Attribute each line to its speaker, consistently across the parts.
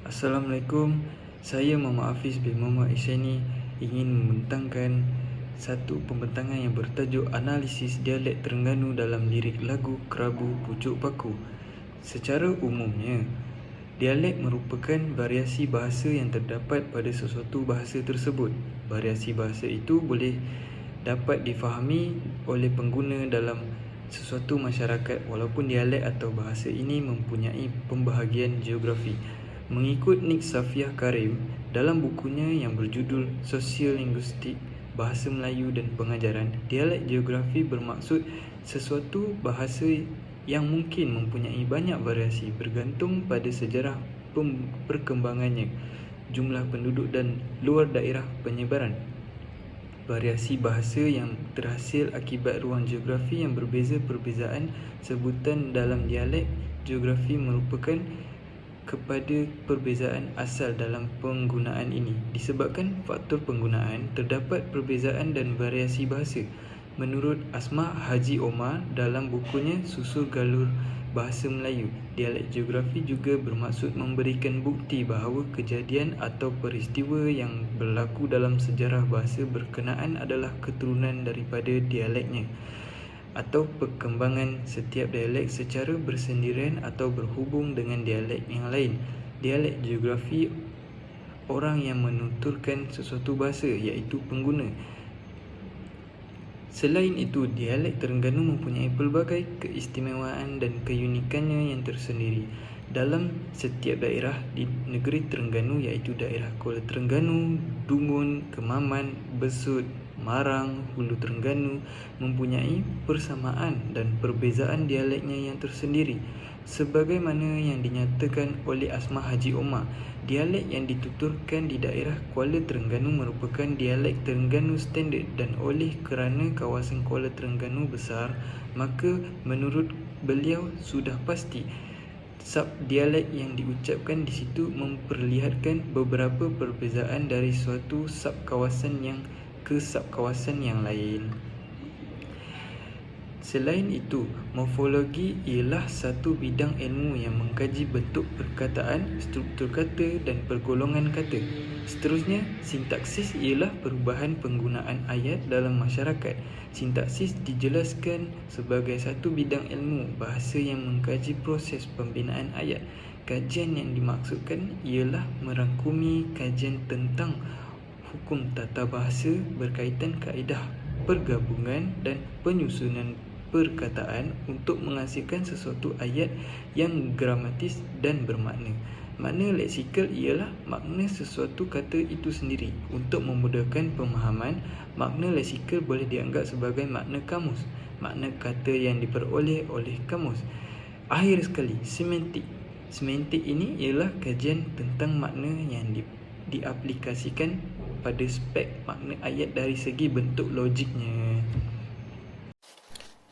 Speaker 1: Assalamualaikum, saya Muhammad Hafiz bin Muhammad Isyani ingin membentangkan satu pembentangan yang bertajuk Analisis Dialek Terengganu dalam lirik lagu Kerabu Pucuk Paku. Secara umumnya, dialek merupakan variasi bahasa yang terdapat pada sesuatu bahasa tersebut. Variasi bahasa itu boleh dapat difahami oleh pengguna dalam sesuatu masyarakat walaupun dialek atau bahasa ini mempunyai pembahagian geografi. Mengikut Nik Safiah Karim dalam bukunya yang berjudul Sosiolinguistik Bahasa Melayu dan Pengajaran, dialek geografi bermaksud sesuatu bahasa yang mungkin mempunyai banyak variasi bergantung pada sejarah perkembangannya, jumlah penduduk dan luar daerah penyebaran. Variasi bahasa yang terhasil akibat ruang geografi yang berbeza. Perbezaan sebutan dalam dialek geografi merupakan kepada perbezaan asal dalam penggunaan ini. Disebabkan faktor penggunaan, terdapat perbezaan dan variasi bahasa. Menurut Asma Haji Omar dalam bukunya Susur Galur Bahasa Melayu, dialek geografi juga bermaksud memberikan bukti bahawa kejadian atau peristiwa yang berlaku dalam sejarah bahasa berkenaan adalah keturunan daripada dialeknya, atau perkembangan setiap dialek secara bersendirian atau berhubung dengan dialek yang lain. Dialek geografi orang yang menuturkan sesuatu bahasa, iaitu pengguna. Selain itu, dialek Terengganu mempunyai pelbagai keistimewaan dan keunikannya yang tersendiri dalam setiap daerah di negeri Terengganu, iaitu daerah Kuala Terengganu, Dungun, Kemaman, Besut, Marang, Hulu Terengganu mempunyai persamaan dan perbezaan dialeknya yang tersendiri. Sebagaimana yang dinyatakan oleh Asma Haji Omar, dialek yang dituturkan di daerah Kuala Terengganu merupakan dialek Terengganu standard, dan oleh kerana kawasan Kuala Terengganu besar, maka menurut beliau sudah pasti sub-dialek yang diucapkan di situ memperlihatkan beberapa perbezaan dari suatu sub-kawasan yang ke sub-kawasan yang lain. Selain itu, morfologi ialah satu bidang ilmu yang mengkaji bentuk perkataan, struktur kata dan pergolongan kata. Seterusnya, sintaksis ialah perubahan penggunaan ayat dalam masyarakat. Sintaksis dijelaskan sebagai satu bidang ilmu bahasa yang mengkaji proses pembinaan ayat. Kajian yang dimaksudkan ialah merangkumi kajian tentang hukum tata bahasa berkaitan kaedah pergabungan dan penyusunan perkataan untuk menghasilkan sesuatu ayat yang gramatis dan bermakna. Makna leksikal ialah makna sesuatu kata itu sendiri. Untuk memudahkan pemahaman, makna leksikal boleh dianggap sebagai makna kamus, makna kata yang diperoleh oleh kamus. Akhir sekali, semantik. Semantik ini ialah kajian tentang makna yang diaplikasikan pada spek makna ayat dari segi bentuk logiknya.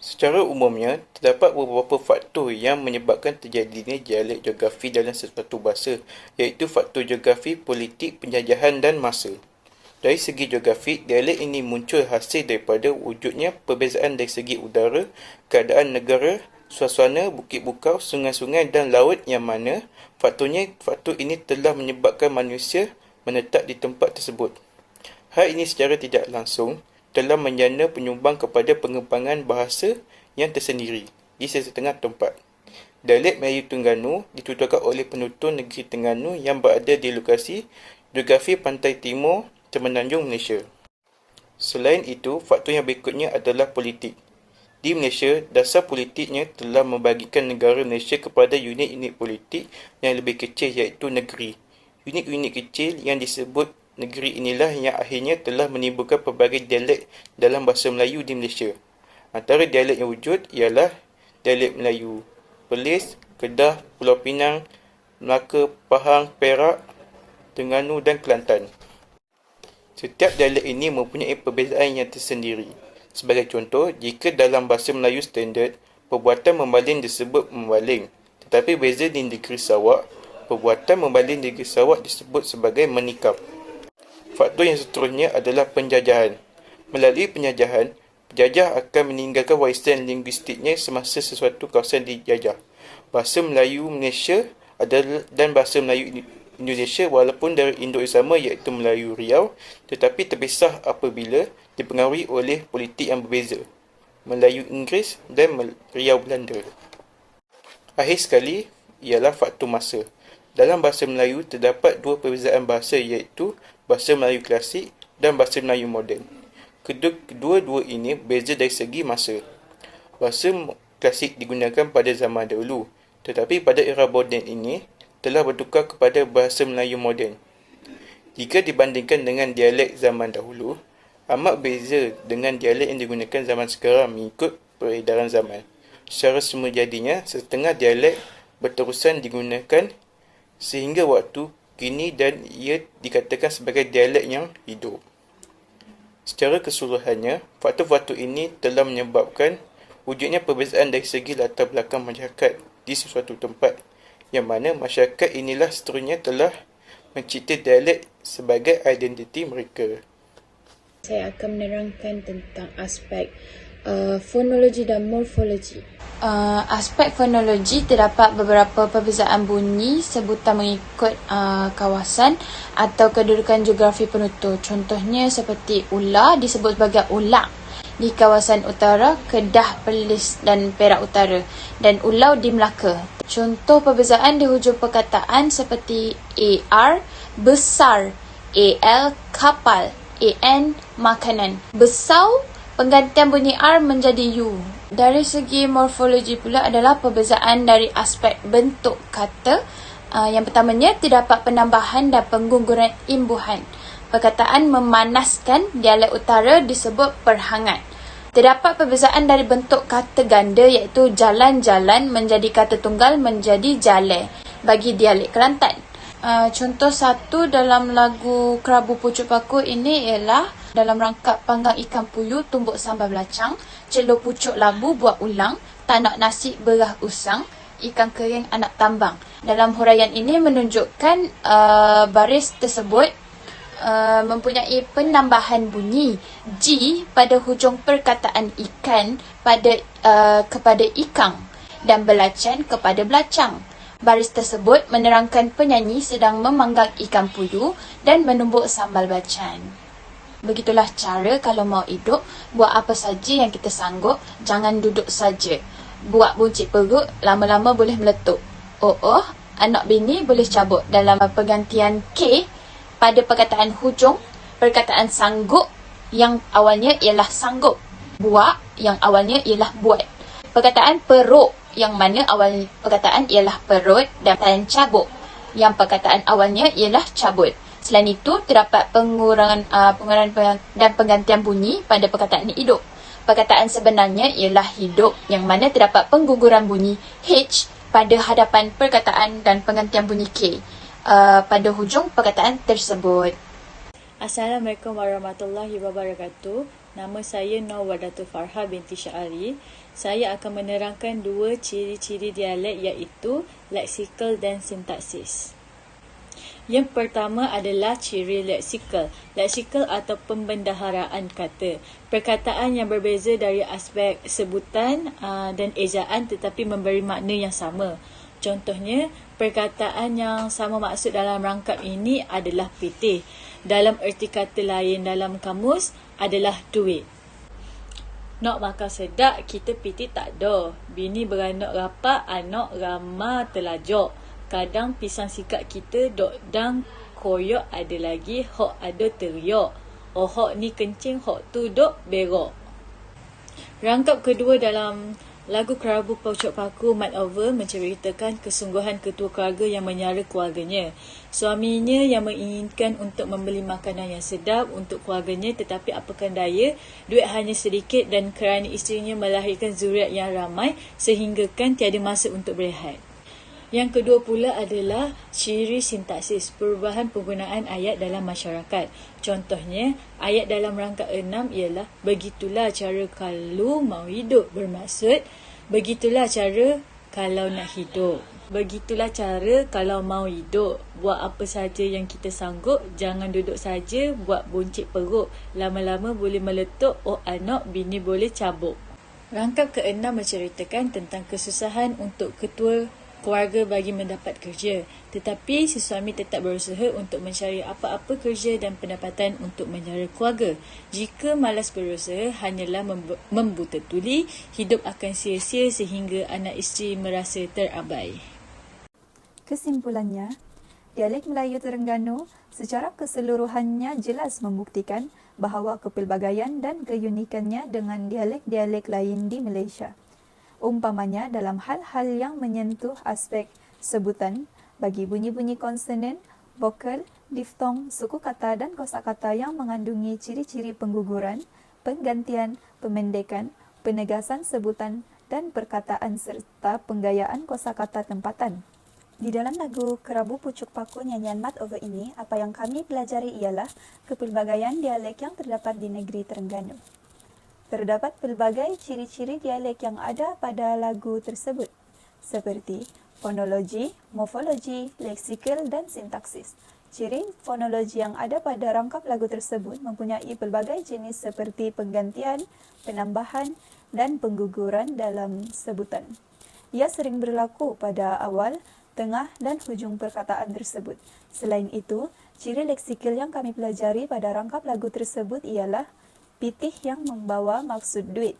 Speaker 2: Secara umumnya, terdapat beberapa faktor yang menyebabkan terjadinya dialek geografi dalam sesuatu bahasa, iaitu faktor geografi, politik, penjajahan dan masa. Dari segi geografi, dialek ini muncul hasil daripada wujudnya perbezaan dari segi udara, keadaan negara, suasana, bukit bukau, sungai-sungai dan laut, yang mana faktor ini telah menyebabkan manusia menetap di tempat tersebut. Hal ini secara tidak langsung telah menjana penyumbang kepada pengembangan bahasa yang tersendiri di sesetengah tempat. Dialek Melayu Terengganu dituturkan oleh penutur negeri Terengganu yang berada di lokasi geografi pantai timur Semenanjung Malaysia. Selain itu, faktor yang berikutnya adalah politik. Di Malaysia, dasar politiknya telah membagikan negara Malaysia kepada unit-unit politik yang lebih kecil, iaitu negeri. Unit-unit kecil yang disebut negeri inilah yang akhirnya telah menimbulkan pelbagai dialek dalam bahasa Melayu di Malaysia. Antara dialek yang wujud ialah dialek Melayu Perlis, Kedah, Pulau Pinang, Melaka, Pahang, Perak, Terengganu dan Kelantan. Setiap dialek ini mempunyai perbezaan yang tersendiri. Sebagai contoh, jika dalam bahasa Melayu standard, perbuatan membaling disebut membaling, tetapi beza di negeri Sarawak, perbuatan membaling di negeri Sarawak disebut sebagai menikam. Faktor yang seterusnya adalah penjajahan. Melalui penjajahan, penjajah akan meninggalkan warisan linguistiknya semasa sesuatu kawasan dijajah. Bahasa Melayu Malaysia dan bahasa Melayu Indonesia walaupun dari induk yang sama iaitu Melayu Riau, tetapi terpisah apabila dipengaruhi oleh politik yang berbeza, Melayu Inggeris dan Riau Belanda. Akhir sekali ialah faktor masa. Dalam bahasa Melayu terdapat dua perbezaan bahasa iaitu bahasa Melayu klasik dan bahasa Melayu moden. Kedua-dua ini berbeza dari segi masa. Bahasa klasik digunakan pada zaman dahulu, tetapi pada era moden ini telah bertukar kepada bahasa Melayu moden. Jika dibandingkan dengan dialek zaman dahulu, amat beza dengan dialek yang digunakan zaman sekarang mengikut peredaran zaman. Secara semula jadinya, setengah dialek berterusan digunakan sehingga waktu kini dan ia dikatakan sebagai dialek yang hidup. Secara keseluruhannya, faktor-faktor ini telah menyebabkan wujudnya perbezaan dari segi latar belakang masyarakat di sesuatu tempat, yang mana masyarakat inilah seterusnya telah mencipta dialek sebagai identiti mereka.
Speaker 3: Saya akan menerangkan tentang aspek fonologi dan morfologi. Aspek fonologi terdapat beberapa perbezaan bunyi sebutan mengikut kawasan atau kedudukan geografi penutur. Contohnya seperti ular disebut sebagai ulang di kawasan utara, Kedah, Perlis dan Perak Utara, dan ulau di Melaka. Contoh perbezaan di hujung perkataan seperti AR, besar, AL, kapal, AN, makanan. Besau, penggantian bunyi R menjadi U. Dari segi morfologi pula adalah perbezaan dari aspek bentuk kata. Yang pertamanya, terdapat penambahan dan pengguguran imbuhan. Perkataan memanaskan, dialek utara disebut perhangat. Terdapat perbezaan dari bentuk kata ganda iaitu jalan-jalan menjadi kata tunggal menjadi jale bagi dialek Kelantan. Contoh satu dalam lagu Kerabu Pucuk Paku ini ialah dalam rangkap panggang ikan puyuh tumbuk sambal belacang, celur pucuk labu buat ulang, tak nak nasi berah usang, ikan kering anak tambang. Dalam huraian ini menunjukkan baris tersebut mempunyai penambahan bunyi G pada hujung perkataan ikan kepada ikang dan belacan kepada belacang. Baris tersebut menerangkan penyanyi sedang memanggang ikan puyuh dan menumbuk sambal belacan. Begitulah cara kalau mau hidup, buat apa saja yang kita sanggup, jangan duduk saja. Buat buncit perut, lama-lama boleh meletup. Anak bini boleh cabut. Dalam pergantian K pada perkataan hujung, perkataan sanggup yang awalnya ialah sanggup. Buat yang awalnya ialah buat. Perkataan perut yang mana awal perkataan ialah perut dan cabut yang perkataan awalnya ialah cabut. Selain itu, terdapat pengurangan dan penggantian bunyi pada perkataan hidup. Perkataan sebenarnya ialah hidup yang mana terdapat pengguguran bunyi H pada hadapan perkataan dan penggantian bunyi K pada hujung perkataan tersebut.
Speaker 4: Assalamualaikum warahmatullahi wabarakatuh. Nama saya Nur Wadatul Farha binti Syahari. Saya akan menerangkan dua ciri-ciri dialek iaitu leksikal dan sintaksis. Yang pertama adalah ciri leksikal. Leksikal atau pembendaharaan kata. Perkataan yang berbeza dari aspek sebutan dan ejaan tetapi memberi makna yang sama. Contohnya, perkataan yang sama maksud dalam rangkap ini adalah pitih. Dalam erti kata lain dalam kamus adalah duit. Nak makan sedap, kita pitih tak ada. Bini beranak rapat, anak ramah telajak. Kadang pisang sikat kita dok dang koyak ada lagi, hok ada teriak. Hok ni kencing, hok tu dok berok. Rangkap kedua dalam lagu Kerabu Pucuk Paku Mat Over menceritakan kesungguhan ketua keluarga yang menyara keluarganya. Suaminya yang menginginkan untuk membeli makanan yang sedap untuk keluarganya tetapi apakan daya, duit hanya sedikit dan kerana isterinya melahirkan zuriat yang ramai sehinggakan tiada masa untuk berehat. Yang kedua pula adalah ciri sintaksis, perubahan penggunaan ayat dalam masyarakat. Contohnya, ayat dalam rangkap 6 ialah begitulah cara kalau mau hidup, bermaksud begitulah cara kalau nak hidup. Begitulah cara kalau mau hidup. Buat apa saja yang kita sanggup, jangan duduk saja buat buncit perut. Lama-lama boleh meletup, anak bini boleh cabut. Rangkap ke-6 menceritakan tentang kesusahan untuk ketua keluarga bagi mendapat kerja. Tetapi si suami tetap berusaha untuk mencari apa-apa kerja dan pendapatan untuk menjara keluarga. Jika malas berusaha, hanyalah membuta tuli, hidup akan sia-sia sehingga anak isteri merasa terabai.
Speaker 5: Kesimpulannya, dialek Melayu Terengganu secara keseluruhannya jelas membuktikan bahawa kepelbagaian dan keunikannya dengan dialek-dialek lain di Malaysia. Umpamanya dalam hal-hal yang menyentuh aspek sebutan bagi bunyi-bunyi konsonan, vokal, diftong, suku kata dan kosakata yang mengandungi ciri-ciri pengguguran, penggantian, pemendekan, penegasan sebutan dan perkataan serta penggayaan kosakata tempatan. Di dalam lagu Kerabu Pucuk Paku nyanyian Mat Over ini, apa yang kami pelajari ialah kepelbagaian dialek yang terdapat di negeri Terengganu. Terdapat pelbagai ciri-ciri dialek yang ada pada lagu tersebut, seperti fonologi, morfologi, leksikal dan sintaksis. Ciri fonologi yang ada pada rangkap lagu tersebut mempunyai pelbagai jenis seperti penggantian, penambahan dan pengguguran dalam sebutan. Ia sering berlaku pada awal, tengah dan hujung perkataan tersebut. Selain itu, ciri leksikal yang kami pelajari pada rangkap lagu tersebut ialah pitih yang membawa maksud duit.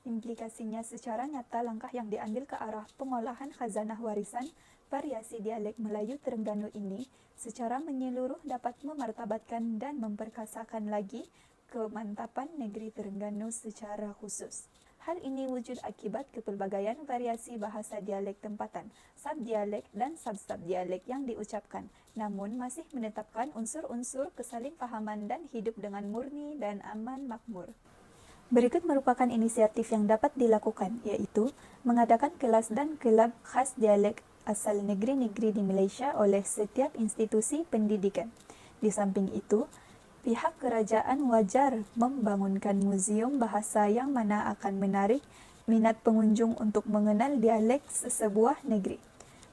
Speaker 5: Implikasinya secara nyata langkah yang diambil ke arah pengolahan khazanah warisan variasi dialek Melayu Terengganu ini secara menyeluruh dapat memartabatkan dan memperkasakan lagi kemantapan negeri Terengganu secara khusus. Hal ini wujud akibat kepelbagaian variasi bahasa dialek tempatan, subdialek dan subdialek yang diucapkan, namun masih menetapkan unsur-unsur kesalingfahaman dan hidup dengan murni dan aman makmur. Berikut merupakan inisiatif yang dapat dilakukan, iaitu mengadakan kelas dan kelab khas dialek asal negeri-negeri di Malaysia oleh setiap institusi pendidikan. Di samping itu, pihak kerajaan wajar membangunkan muzium bahasa yang mana akan menarik minat pengunjung untuk mengenal dialek sesebuah negeri.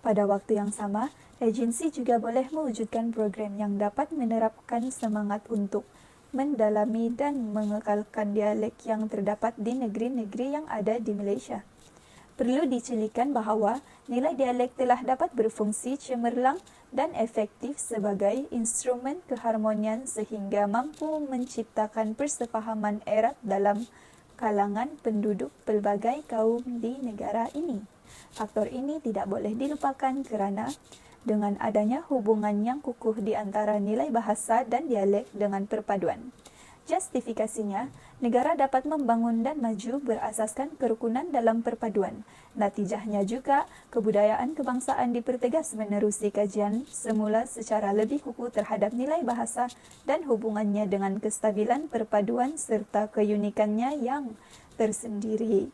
Speaker 5: Pada waktu yang sama, agensi juga boleh mewujudkan program yang dapat menerapkan semangat untuk mendalami dan mengekalkan dialek yang terdapat di negeri-negeri yang ada di Malaysia. Perlu dicelikan bahawa nilai dialek telah dapat berfungsi cemerlang dan efektif sebagai instrumen keharmonian sehingga mampu menciptakan persefahaman erat dalam kalangan penduduk pelbagai kaum di negara ini. Faktor ini tidak boleh dilupakan kerana dengan adanya hubungan yang kukuh di antara nilai bahasa dan dialek dengan perpaduan. Justifikasinya, negara dapat membangun dan maju berasaskan kerukunan dalam perpaduan. Natijahnya juga, kebudayaan kebangsaan dipertegas menerusi kajian semula secara lebih kukuh terhadap nilai bahasa dan hubungannya dengan kestabilan perpaduan serta keunikannya yang tersendiri.